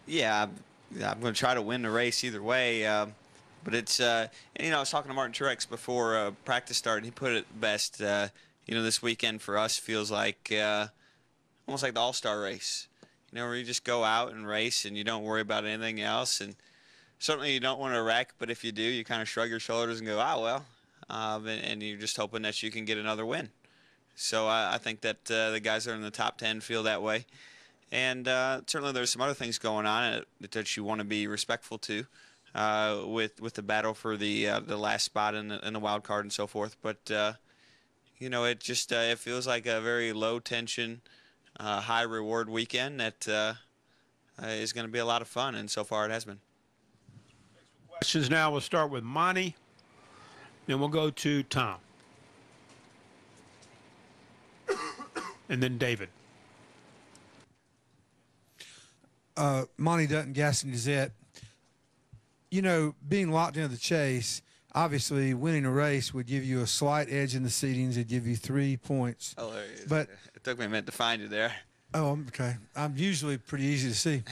Yeah, I'm going to try to win the race either way. But it's, and, I was talking to Martin Truex before practice started. He put it best. This weekend for us feels like almost like the All-Star race. Where you just go out and race and you don't worry about anything else. And certainly you don't want to wreck, but if you do, you kind of shrug your shoulders and go, ah, well. And you're just hoping that you can get another win. So I think that the guys that are in the top 10 feel that way. And certainly there's some other things going on that you want to be respectful to with the battle for the last spot in the wild card and so forth. But, it just it feels like a very low-tension, high-reward weekend that is going to be a lot of fun, and so far it has been. Questions now. We'll start with Monty, then we'll go to Tom, and then David. Monty Dutton, Gaston Gazette. Being locked into the chase, obviously winning a race would give you a slight edge in the seedings. It'd give you 3 points. Oh, there he is. But it took me a minute to find you there. Oh, okay. I'm usually pretty easy to see.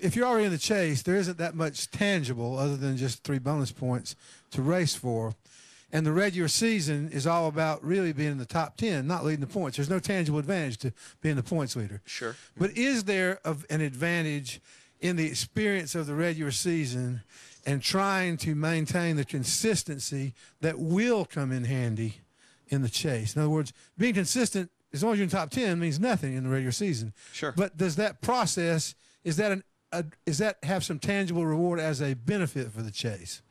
If you're already in the chase, there isn't that much tangible other than just 3 bonus points to race for. And the regular season is all about really being in the top 10, not leading the points. There's no tangible advantage to being the points leader. Sure. But is there an advantage in the experience of the regular season and trying to maintain the consistency that will come in handy in the chase? In other words, being consistent, as long as you're in the top 10, means nothing in the regular season. Sure. But does that process, does that have some tangible reward as a benefit for the chase?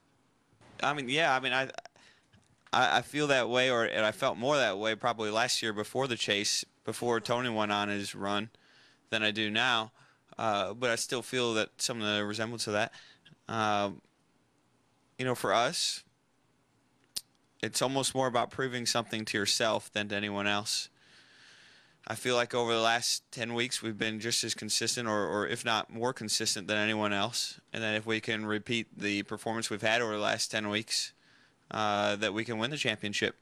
I feel that way, and I felt more that way probably last year before the chase, before Tony went on his run, than I do now. But I still feel that some of the resemblance of that. For us, it's almost more about proving something to yourself than to anyone else. I feel like over the last 10 weeks we've been just as consistent, or if not more consistent than anyone else. And then if we can repeat the performance we've had over the last 10 weeks, that we can win the championship.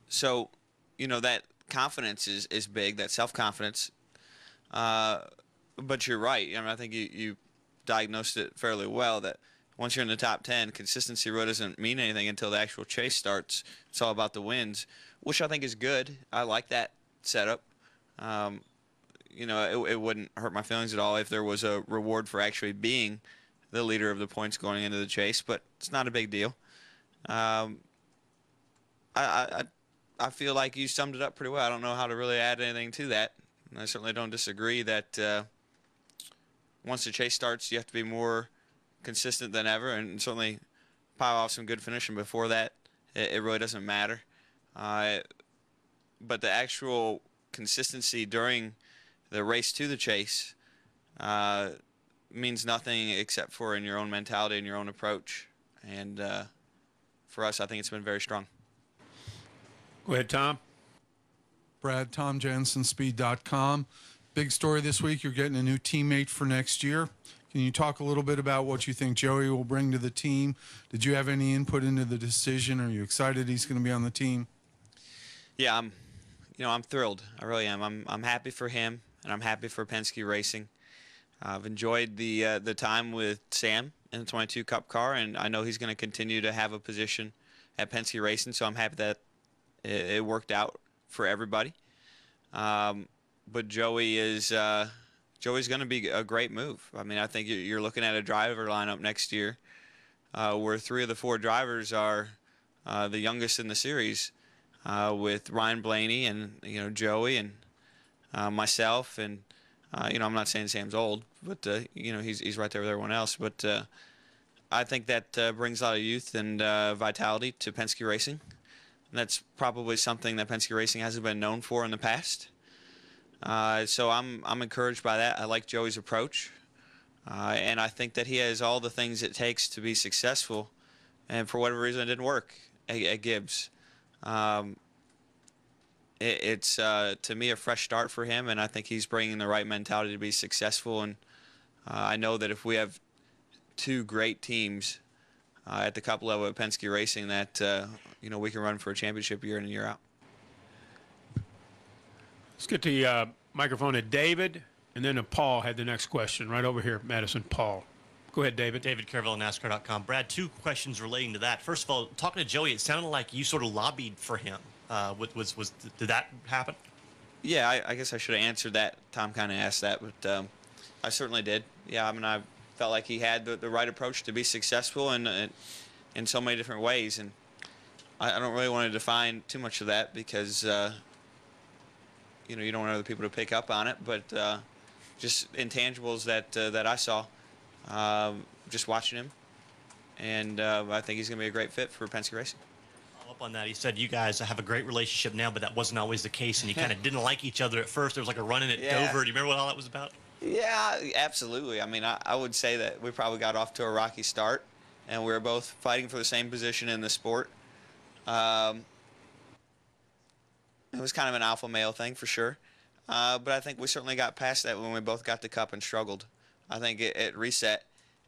So, that confidence is big, that self-confidence. But you're right. I think you diagnosed it fairly well, that once you're in the top 10, consistency really doesn't mean anything until the actual chase starts. It's all about the wins, which I think is good. I like that setup. It wouldn't hurt my feelings at all if there was a reward for actually being the leader of the points going into the chase, but it's not a big deal. I feel like you summed it up pretty well. I don't know how to really add anything to that. I certainly don't disagree that once the chase starts, you have to be more consistent than ever, and certainly pile off some good finishing before that. It really doesn't matter. But the actual consistency during the race to the chase means nothing except for in your own mentality and your own approach. And for us, I think it's been very strong. Go ahead, Tom. Brad, Tom Jensen, Speed.com. Big story this week. You're getting a new teammate for next year. Can you talk a little bit about what you think Joey will bring to the team? Did you have any input into the decision? Are you excited he's going to be on the team? Yeah, I'm thrilled. I really am. I'm happy for him, and I'm happy for Penske Racing. I've enjoyed the time with Sam in the 22 Cup car, and I know he's going to continue to have a position at Penske Racing, so I'm happy that it worked out for everybody. But Joey's going to be a great move. I think you're looking at a driver lineup next year where 3 of the 4 drivers are the youngest in the series, with Ryan Blaney and Joey and myself, and I'm not saying Sam's old, but he's right there with everyone else. But I think that brings a lot of youth and vitality to Penske Racing. And that's probably something that Penske Racing hasn't been known for in the past. So I'm encouraged by that. I like Joey's approach, and I think that he has all the things it takes to be successful. And for whatever reason, it didn't work at Gibbs. It's to me a fresh start for him, and I think he's bringing the right mentality to be successful. And I know that if we have 2 great teams at the Cup level at Penske Racing, that we can run for a championship year in and year out. Let's get the microphone to David, and then to Paul had the next question. Right over here, Madison. Paul. Go ahead, David. David Carville, NASCAR.com. Brad, 2 questions relating to that. First of all, talking to Joey, it sounded like you sort of lobbied for him. Did that happen? Yeah, I guess I should have answered that. Tom kind of asked that, but I certainly did. Yeah, I mean, I felt like he had the right approach to be successful in so many different ways, and I don't really want to define too much of that because you don't want other people to pick up on it, but just intangibles that I saw just watching him, and I think he's going to be a great fit for Penske Racing. Up on that, he said you guys have a great relationship now, but that wasn't always the case, and you kind of didn't like each other at first. There was like a run-in at Dover. Do you remember what all that was about? Yeah, absolutely. I mean, I would say that we probably got off to a rocky start, and we were both fighting for the same position in the sport. It was kind of an alpha male thing for sure, but I think we certainly got past that when we both got the Cup and struggled. I think it reset,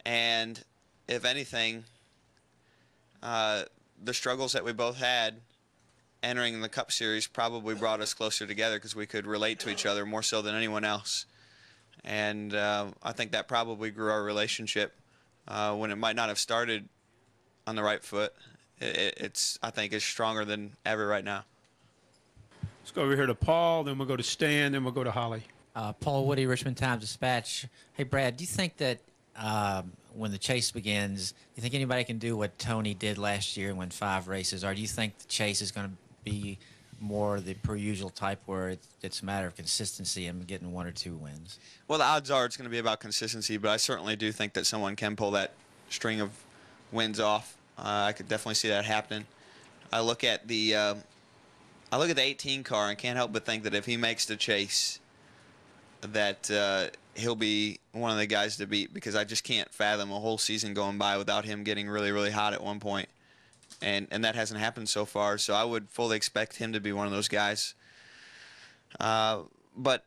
and if anything, the struggles that we both had entering the Cup Series probably brought us closer together because we could relate to each other more so than anyone else. And I think that probably grew our relationship when it might not have started on the right foot. I think it's stronger than ever right now. Let's go over here to Paul, then we'll go to Stan, then we'll go to Holly. Paul Woody, Richmond Times-Dispatch. Hey, Brad, do you think that when the chase begins, do you think anybody can do what Tony did last year and win 5 races, or do you think the chase is going to be more the per usual type where it's a matter of consistency and getting 1 or 2 wins? Well, the odds are it's going to be about consistency, but I certainly do think that someone can pull that string of wins off. I could definitely see that happening. I look at the 18 car and can't help but think that if he makes the chase, that he'll be one of the guys to beat, because I just can't fathom a whole season going by without him getting really, really hot at one point. And that hasn't happened so far, so I would fully expect him to be one of those guys. But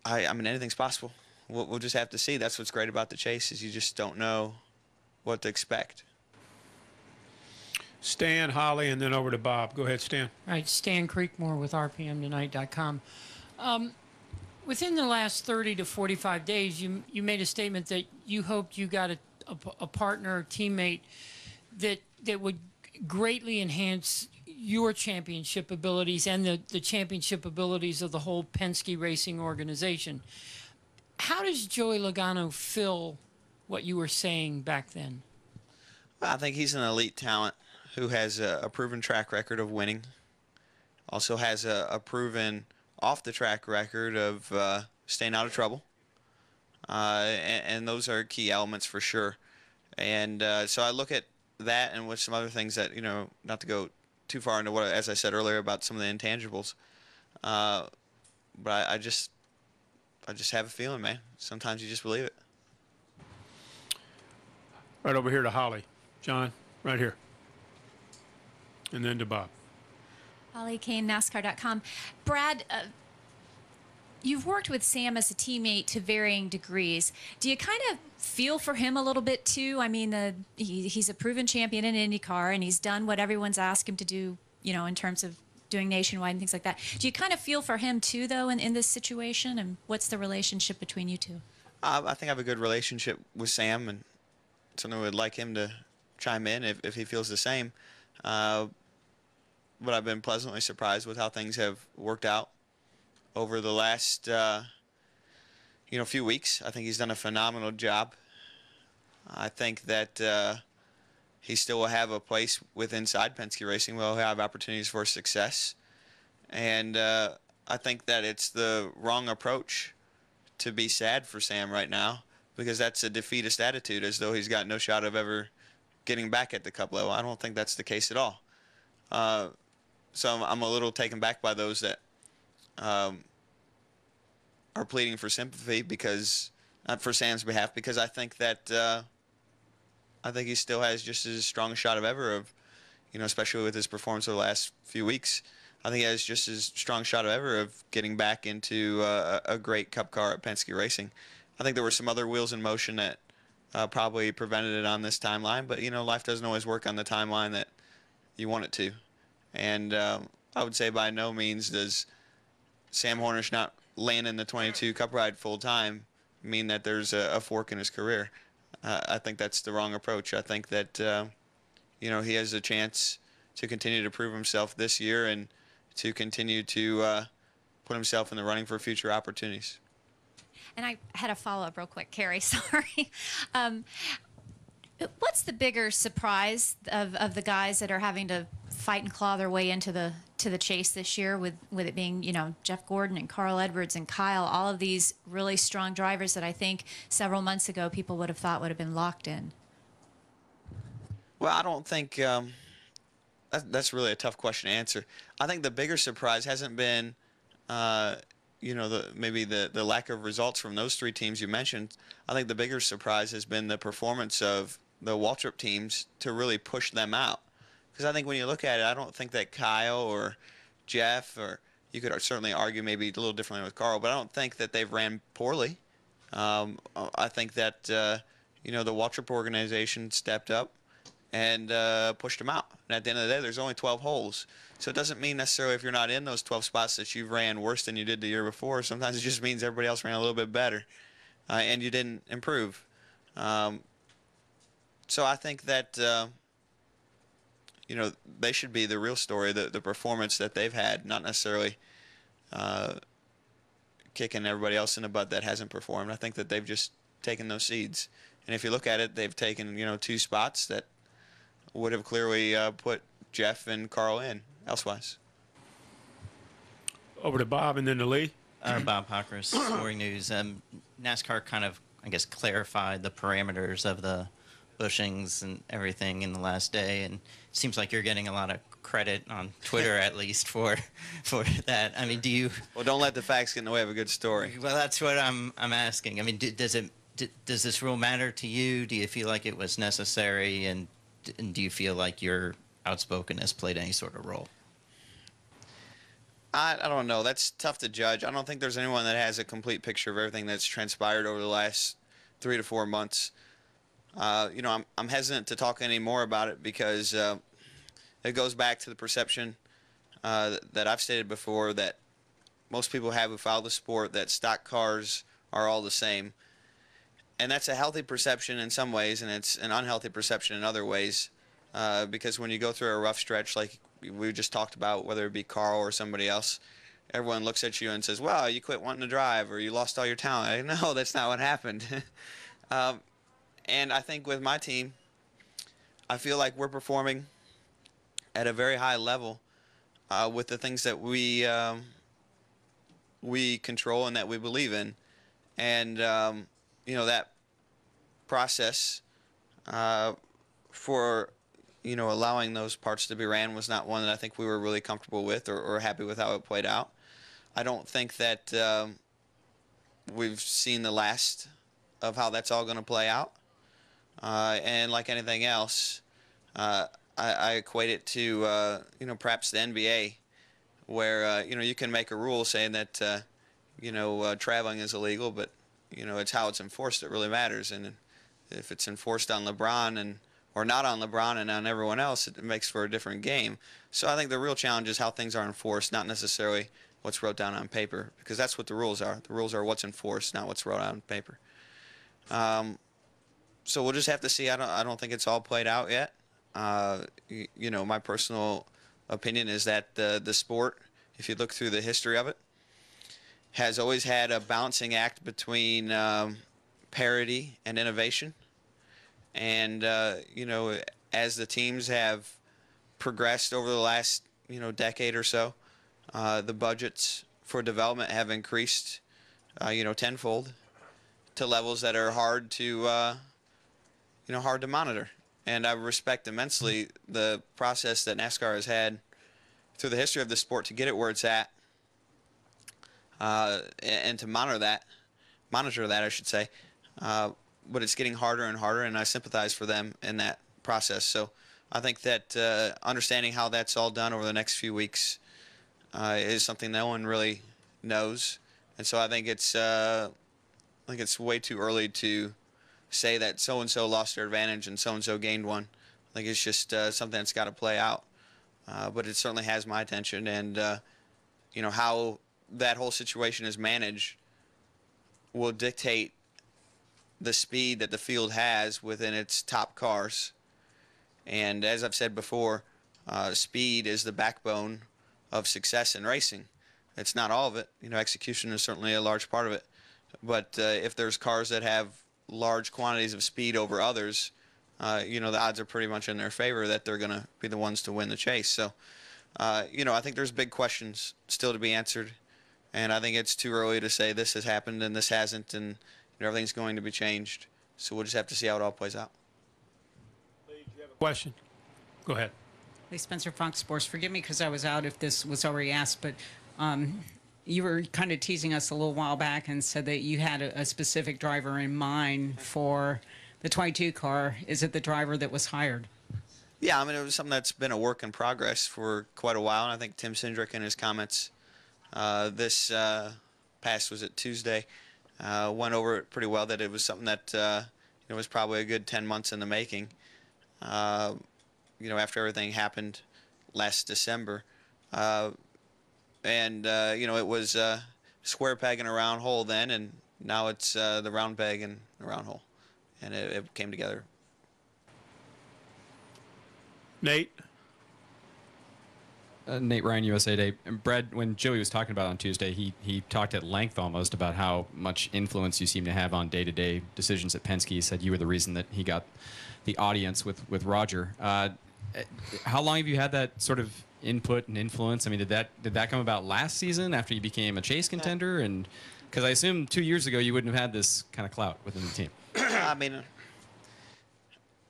I mean, anything's possible. We'll just have to see. That's what's great about the chase, is you just don't know what to expect. Stan, Holly, and then over to Bob. Go ahead, Stan. All right, Stan Creekmore with RPMtonight.com. Within the last 30 to 45 days, you made a statement that you hoped you got a partner, a teammate that would greatly enhance your championship abilities and the championship abilities of the whole Penske Racing organization. How does Joey Logano fill what you were saying back then? I think he's an elite talent who has a proven track record of winning. Also has a proven off-the-track record of staying out of trouble. And those are key elements for sure. And so I look at that and with some other things that, not to go too far into what, as I said earlier, about some of the intangibles. But I just have a feeling, man. Sometimes you just believe it. Right over here to Holly. John, right here. And then to Bob. Holly Kane, NASCAR.com. Brad, you've worked with Sam as a teammate to varying degrees. Do you kind of feel for him a little bit too? I mean, he's a proven champion in IndyCar, and he's done what everyone's asked him to do, in terms of doing nationwide and things like that. Do you kind of feel for him too, though, in this situation? And what's the relationship between you two? I think I have a good relationship with Sam, and certainly would like him to chime in if he feels the same. But I've been pleasantly surprised with how things have worked out over the last few weeks. I think he's done a phenomenal job. I think that he still will have a place inside Penske Racing. We'll have opportunities for success. And I think that it's the wrong approach to be sad for Sam right now, because that's a defeatist attitude, as though he's got no shot of ever getting back at the Cup level. I don't think that's the case at all. So I'm a little taken back by those that are pleading for sympathy, because for Sam's behalf, because I think that I think he still has just as strong a shot of ever of, especially with his performance over the last few weeks. I think he has just as strong a shot of ever of getting back into a great Cup car at Penske Racing. I think there were some other wheels in motion that probably prevented it on this timeline, but life doesn't always work on the timeline that you want it to. And I would say by no means does Sam Hornish not landing the 22 Cup ride full time mean that there's a fork in his career. I think that's the wrong approach. I think that he has a chance to continue to prove himself this year and to continue to put himself in the running for future opportunities. And I had a follow-up real quick, Carrie. Sorry. What's the bigger surprise of the guys that are having to fight and claw their way into the chase this year, with it being Jeff Gordon and Carl Edwards and Kyle, all of these really strong drivers that I think several months ago people would have thought would have been locked in? Well, I don't think that's really a tough question to answer. I think the bigger surprise hasn't been maybe the lack of results from those three teams you mentioned. I think the bigger surprise has been the performance of the Waltrip teams to really push them out. Because I think when you look at it, I don't think that Kyle or Jeff, or you could certainly argue maybe a little differently with Carl, but I don't think that they've ran poorly. I think that the Waltrip organization stepped up and pushed them out. And at the end of the day, there's only 12 holes. So it doesn't mean necessarily if you're not in those 12 spots that you've ran worse than you did the year before. Sometimes it just means everybody else ran a little bit better and you didn't improve. So I think that, they should be the real story, the performance that they've had, not necessarily kicking everybody else in the butt that hasn't performed. I think that they've just taken those seeds. And if you look at it, they've taken, 2 spots that would have clearly put Jeff and Carl in elsewise. Over to Bob and then to Lee. Bob Hockers, Scoring News. NASCAR kind of, I guess, clarified the parameters of the bushings and everything in the last day, and it seems like you're getting a lot of credit on Twitter, at least, for that. I mean, do you? Well, don't let the facts get in the way of a good story. Well, that's what I'm asking. I mean, does this rule matter to you? Do you feel like it was necessary, and do you feel like your outspokenness played any sort of role? I don't know. That's tough to judge. I don't think there's anyone that has a complete picture of everything that's transpired over the last 3 to 4 months. I'm hesitant to talk any more about it because it goes back to the perception that I've stated before, that most people have who follow the sport, that stock cars are all the same. And that's a healthy perception in some ways, and it's an unhealthy perception in other ways, because when you go through a rough stretch like we just talked about, whether it be Carl or somebody else, everyone looks at you and says, well, you quit wanting to drive or you lost all your talent. No, that's not what happened. And I think with my team, I feel like we're performing at a very high level with the things that we control and that we believe in. And, that process for allowing those parts to be ran was not one that I think we were really comfortable with or happy with how it played out. I don't think that we've seen the last of how that's all going to play out. And like anything else, I equate it to, perhaps the NBA, where, you can make a rule saying that, traveling is illegal, but, it's how it's enforced that really matters. And if it's enforced on LeBron or not on LeBron and on everyone else, it makes for a different game. So I think the real challenge is how things are enforced, not necessarily what's wrote down on paper, because that's what the rules are. The rules are what's enforced, not what's wrote out on paper. So we'll just have to see. I don't think it's all played out yet. My personal opinion is that the sport, if you look through the history of it, has always had a balancing act between parity and innovation. And, as the teams have progressed over the last, decade or so, the budgets for development have increased, tenfold to levels that are hard to monitor. And I respect immensely the process that NASCAR has had through the history of the sport to get it where it's at, and to monitor that, I should say. But it's getting harder and harder, and I sympathize for them in that process. So I think that understanding how that's all done over the next few weeks is something no one really knows. And so I think it's way too early to say that so-and-so lost their advantage and so-and-so gained one. I think it's just something that's got to play out. But it certainly has my attention. And, how that whole situation is managed will dictate the speed that the field has within its top cars. And as I've said before, speed is the backbone of success in racing. It's not all of it. Execution is certainly a large part of it. But if there's cars that have large quantities of speed over others, the odds are pretty much in their favor that they're going to be the ones to win the chase. So, I think there's big questions still to be answered. And I think it's too early to say this has happened and this hasn't, and everything's going to be changed. So we'll just have to see how it all plays out. Question. Go ahead. Hey, Spencer, Fox Sports. Forgive me because I was out if this was already asked, but you were kind of teasing us a little while back and said that you had a specific driver in mind for the 22 car. Is it the driver that was hired? Yeah, I mean, it was something that's been a work in progress for quite a while, and I think Tim Cindric in his comments this past, was it Tuesday, went over it pretty well, that it was something that was probably a good 10 months in the making. After everything happened last December. It was square peg in a round hole then, and now it's the round peg in a round hole. And it came together. Nate? Nate Ryan, USA Today. And Brad, when Joey was talking about it on Tuesday, he talked at length almost about how much influence you seem to have on day-to-day decisions at Penske. He said you were the reason that he got the audience with Roger. How long have you had that sort of input and influence? I mean, did that come about last season after you became a chase contender? And because I assume 2 years ago you wouldn't have had this kind of clout within the team. I mean,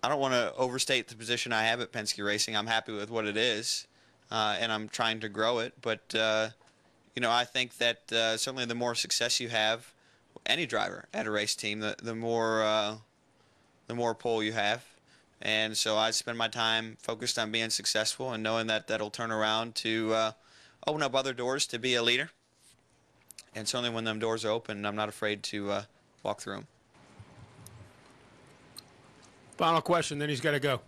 I don't want to overstate the position I have at Penske Racing. I'm happy with what it is, and I'm trying to grow it. But I think that certainly the more success you have, any driver at a race team, the more pull you have. And so I spend my time focused on being successful and knowing that that'll turn around to open up other doors to be a leader. And certainly when them doors are open, I'm not afraid to walk through them. Final question, then he's got to go.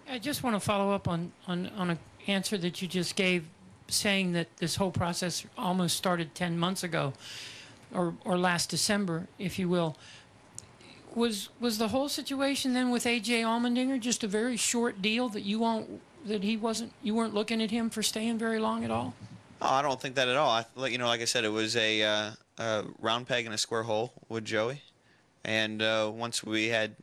I just want to follow up on an answer that you just gave, saying that this whole process almost started 10 months ago, or last December, if you will. Was the whole situation then with A.J. Allmendinger just a very short deal that you weren't looking at him for staying very long at all? Oh, I don't think that at all. Like I said, it was a round peg in a square hole with Joey, and once we had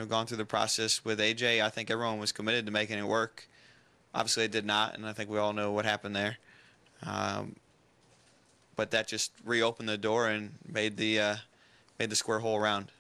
gone through the process with A.J., I think everyone was committed to making it work. Obviously, it did not, and I think we all know what happened there. But that just reopened the door and made the square hole round.